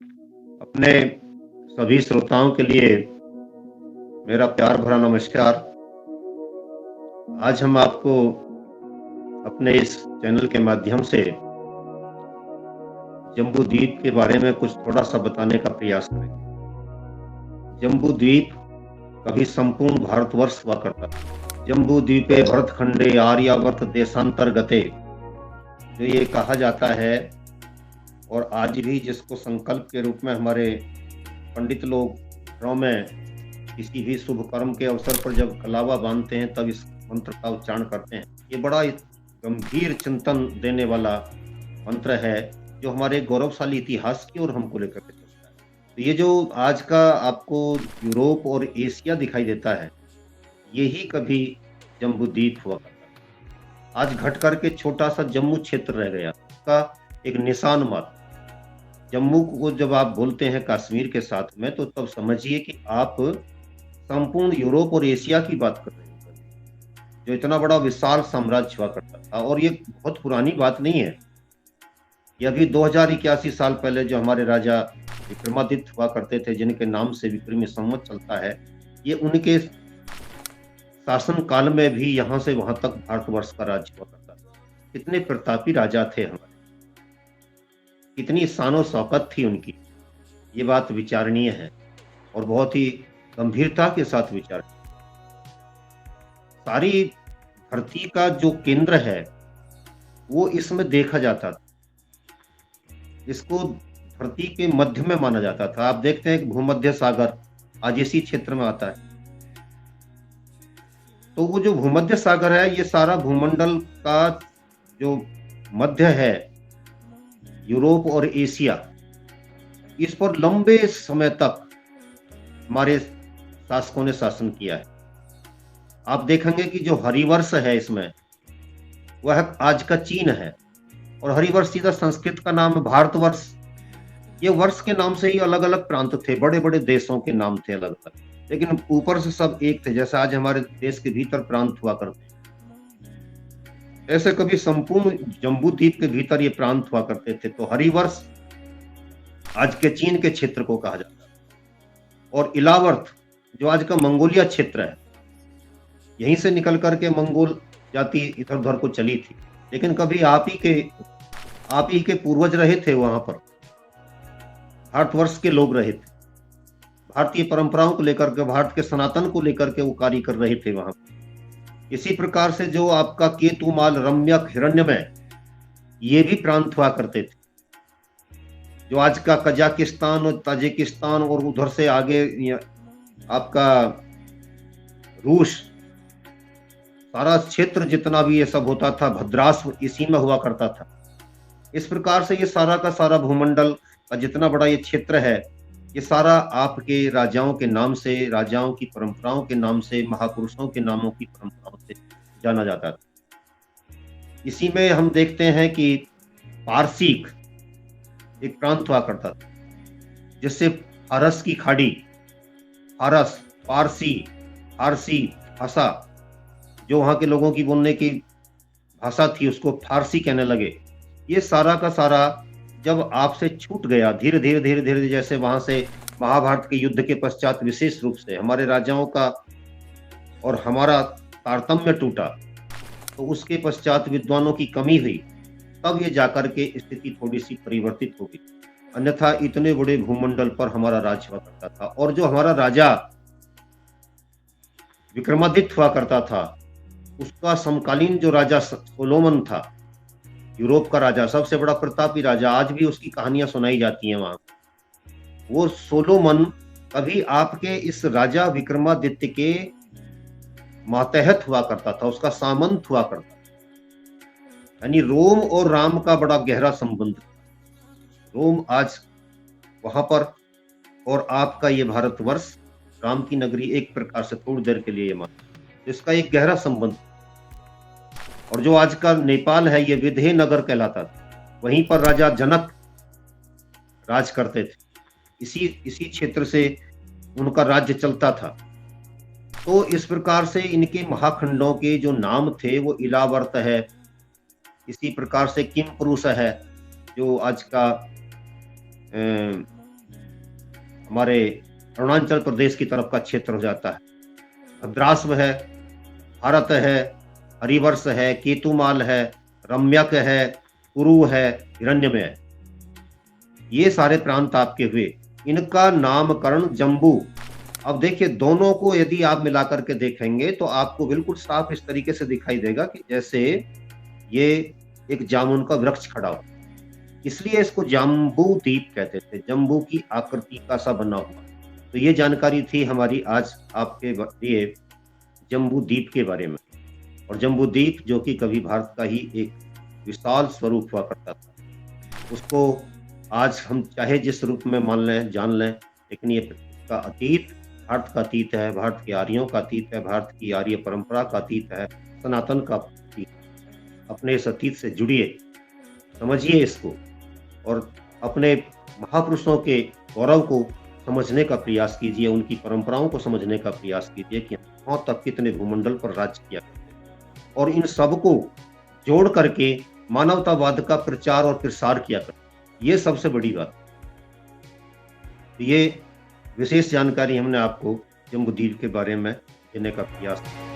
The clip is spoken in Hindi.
अपने सभी श्रोताओं के लिए मेरा प्यार भरा नमस्कार। आज हम आपको अपने इस चैनल के माध्यम से जम्बू द्वीप के बारे में कुछ थोड़ा-सा बताने का प्रयास करेंगे। जम्बू द्वीप कभी संपूर्ण भारतवर्ष हुआ करता था। जम्बू द्वीपे भरतखंडे आर्यावर्त देशांतर्गते, जो ये कहा जाता है और आज भी जिसको संकल्प के रूप में हमारे पंडित लोग घरों में किसी भी शुभ कर्म के अवसर पर जब कलावा बांधते हैं तब इस मंत्र का उच्चारण करते हैं। ये बड़ा गंभीर चिंतन देने वाला मंत्र है जो हमारे गौरवशाली इतिहास की ओर हमको लेकर के चलता है। तो ये जो आज का आपको यूरोप और एशिया दिखाई देता है, यही कभी जम्बू द्वीप हुआ करता था। आज घट करके छोटा सा जम्मू क्षेत्र रह गया, उसका एक निशान मात्र। जम्मू को जब आप बोलते हैं कश्मीर के साथ में, तो तब समझिए कि आप संपूर्ण यूरोप और एशिया की बात कर रहे हैं, जो इतना बड़ा विशाल साम्राज्य हुआ करता था। और ये बहुत पुरानी बात नहीं है, ये अभी 2081 साल पहले जो हमारे राजा विक्रमादित्य हुआ करते थे, जिनके नाम से विक्रमी संवत चलता है, ये उनके शासन काल में भी यहाँ से वहां तक भारतवर्ष का राज्य हुआ करता था। कितने प्रतापी राजा थे हमारे, कितनी शानो शौकत थी उनकी, ये बात विचारणीय है और बहुत ही गंभीरता के साथ विचार। सारी धरती का जो केंद्र है वो इसमें देखा जाता था, इसको धरती के मध्य में माना जाता था। आप देखते हैं कि भूमध्य सागर आज इसी क्षेत्र में आता है। तो वो जो भूमध्य सागर है, ये सारा भूमंडल का जो मध्य है, यूरोप और एशिया, इस पर लंबे समय तक हमारे शासकों ने शासन किया है। आप देखेंगे कि जो हरिवर्ष है इसमें, वह आज का चीन है। और हरिवर्ष सीधा संस्कृत का नाम है भारतवर्ष। ये वर्ष के नाम से ही अलग अलग प्रांत थे, बड़े बड़े देशों के नाम थे अलग अलग, लेकिन ऊपर से सब एक थे। जैसे आज हमारे देश के भीतर प्रांत हुआ करते हैं, ऐसे कभी संपूर्ण जम्बू द्वीप के भीतर ये प्रांत हुआ करते थे। तो हरिवर्ष आज के चीन के क्षेत्र को कहा जाता है। और इलावर्त जो आज का मंगोलिया क्षेत्र है, यहीं से निकल करके मंगोल जाति इधर उधर को चली थी। लेकिन कभी आप ही के पूर्वज रहे थे वहां पर, भारतवर्ष के लोग रहे थे, भारतीय परंपराओं को लेकर के, भारत के सनातन को लेकर के वो कार्य कर रहे थे वहां पर। इसी प्रकार से जो आपका केतुमाल, रम्यक, हिरण्यमय, ये भी प्रांत हुआ करते थे। जो आज का कजाकिस्तान और ताजिकिस्तान और उधर से आगे आपका रूस, सारा क्षेत्र जितना भी ये सब होता था, भद्रास्व इसी में हुआ करता था। इस प्रकार से ये सारा का सारा भूमंडल का जितना बड़ा ये क्षेत्र है, ये सारा आपके राजाओं के नाम से, राजाओं की परंपराओं के नाम से, महापुरुषों के नामों की परंपराओं से जाना जाता था। इसी में हम देखते हैं कि पारसीक एक प्रांत हुआ करता था, जिससे फारस की खाड़ी, फारस, पारसी, फारसी भाषा, जो वहां के लोगों की बोलने की भाषा थी, उसको फारसी कहने लगे। ये सारा का सारा जब आपसे छूट गया धीरे धीरे धीरे धीरे, जैसे वहां से महाभारत के युद्ध के पश्चात विशेष रूप से हमारे राजाओं का और हमारा तारतम्य टूटा, तो उसके पश्चात विद्वानों की कमी हुई, तब ये जाकर के स्थिति थोड़ी सी परिवर्तित हो गई। अन्यथा इतने बड़े भूमंडल पर हमारा राज्य हुआ करता था। और जो हमारा राजा विक्रमादित्य हुआ करता था, उसका समकालीन जो राजा सोलोमन था, यूरोप का राजा, सबसे बड़ा प्रतापी राजा, आज भी उसकी कहानियां सुनाई जाती हैं वहां। वो सोलोमन कभी आपके इस राजा विक्रमादित्य के मातहत हुआ करता था, उसका सामंत हुआ करता था। यानी रोम और राम का बड़ा गहरा संबंध था। रोम आज वहां पर, और आपका ये भारतवर्ष, राम की नगरी, एक प्रकार से थोड़ी देर के लिए ये माना, इसका एक गहरा संबंध। और जो आज का नेपाल है, ये विधेयनगर कहलाता था। वहीं पर राजा जनक राज करते थे, इसी क्षेत्र से उनका राज्य चलता था। तो इस प्रकार से इनके महाखंडों के जो नाम थे वो इलावर्त है, इसी प्रकार से किम पुरुष है, जो आज का हमारे अरुणाचल प्रदेश की तरफ का क्षेत्र हो जाता है। भद्रास्व है, भारत है, हरिवर्ष है, केतुमाल है, रम्यक है, कुरु है, हिरण्यमय है। ये सारे प्रांत आपके हुए। इनका नामकरण जम्बू। अब देखिए, दोनों को यदि आप मिलाकर के देखेंगे तो आपको बिल्कुल साफ इस तरीके से दिखाई देगा कि जैसे ये एक जामुन का वृक्ष खड़ा हो। इसलिए इसको जम्बू द्वीप कहते थे, जम्बू की आकृति का सा बना हुआ। तो ये जानकारी थी हमारी आज आपके लिए जम्बू द्वीप के बारे में। और जम्बू द्वीप जो कि कभी भारत का ही एक विशाल स्वरूप हुआ करता था, उसको आज हम चाहे जिस रूप में मान लें, जान लें, लेकिन ये का अतीत भारत का अतीत है, भारत के आर्यों का अतीत है, भारत की आर्य परंपरा का अतीत है, सनातन का अतीत है। अपने इस अतीत से जुड़िए, समझिए इसको, और अपने महापुरुषों के गौरव को समझने का प्रयास कीजिए, उनकी परंपराओं को समझने का प्रयास कीजिए कि वहाँ तक कितने भूमंडल पर राज्य किया करते, और इन सबको जोड़ करके मानवतावाद का प्रचार और प्रसार किया करते। ये सबसे बड़ी बात। ये विशेष जानकारी हमने आपको जम्बू द्वीप के बारे में देने का प्रयास किया।